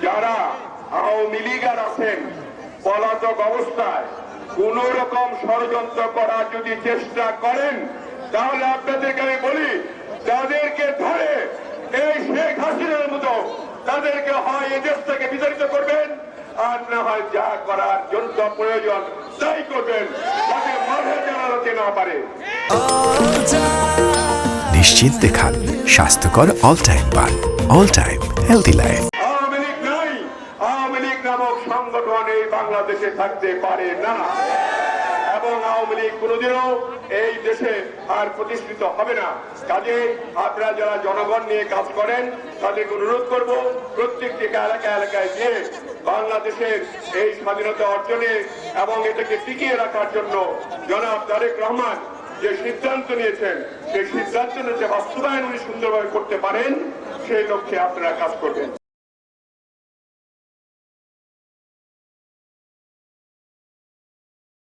যারা আওয়ামী লীগার আছেন পলাতক অবস্থায় কোন রকম ষড়যন্ত্র করার যদি চেষ্টা করেন, তাহলে আপনাদেরকে আমি বলি, তাদেরকে ধরে এই শেখ হাসিনার মতো তাদেরকে হয় এই দেশ থেকে বিতাড়িত করবেন, আর না হয় যা করার জন্য প্রয়োজন তাই করবেন, যাতে মাঠে চালাতে না পারে। নিশ্চিন্তে খান স্বাস্থ্যকর অল টাইম পান, all time healthy life. Awami League নাই, আওয়ামী লীগ নামক সংগঠন এই বাংলাদেশে থাকতে পারে না, এবং আওয়ামী লীগ কোনোদিনও এই দেশে আর প্রতিষ্ঠিত হবে না। কাজে আপনারা যারা জনগণ নিয়ে কাজ করেন তাদেরকে অনুরোধ করব, প্রত্যেকটি এলাকায় গিয়ে বাংলাদেশের এই স্বাধীনতা অর্জনে এবং এটাকে টিকিয়ে রাখার জন্য জনাব তারেক রহমান যে সিদ্ধান্ত নিয়েছেন, সেই সিদ্ধান্ত বাস্তবায়ন উনি সুন্দরভাবে করতে পারেন, সেই লক্ষ্যে আপনারা কাজ করবেন।